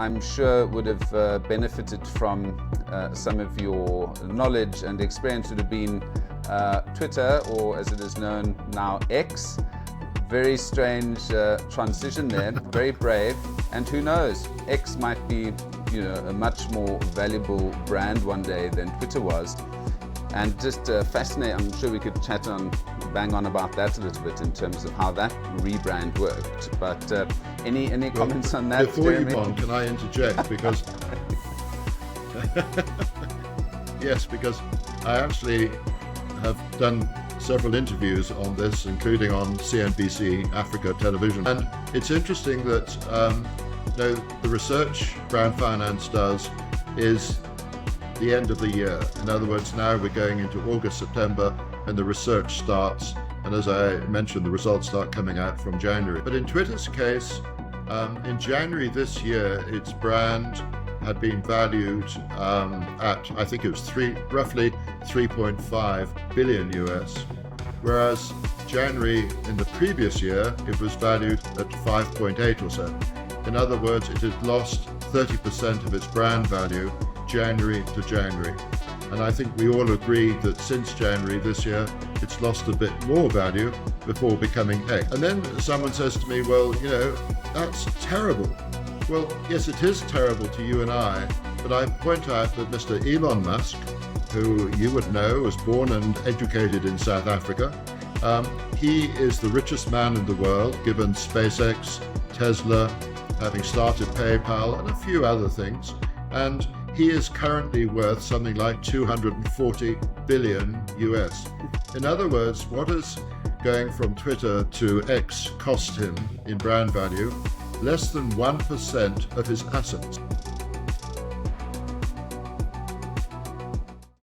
I'm sure would have benefited from some of your knowledge and experience would have been Twitter, or as it is known now, X. Very strange transition there, very brave, and who knows, X might be, you know, a much more valuable brand one day than Twitter was. And just fascinating, I'm sure we could bang on about that a little bit in terms of how that rebrand worked. But any comments on that, before Jeremy? you, can I interject? Because yes, because I actually have done several interviews on this, including on CNBC Africa television. And it's interesting that the research Brand Finance does is the end of the year. In other words, now we're going into August, September, and the research starts. And as I mentioned, the results start coming out from January. But in Twitter's case, in January this year, its brand had been valued at, I think it was roughly 3.5 billion US, whereas January in the previous year, it was valued at 5.8 or so. In other words, it had lost 30% of its brand value January to January. And I think we all agree that since January this year, it's lost a bit more value before becoming X. And then someone says to me, well, you know, that's terrible. Well, yes, it is terrible to you and I, but I point out that Mr. Elon Musk, who you would know was born and educated in South Africa, he is the richest man in the world, given SpaceX, Tesla, having started PayPal, and a few other things. And he is currently worth something like 240 billion US. In other words, what is going from Twitter to X cost him in brand value? Less than 1% of his assets.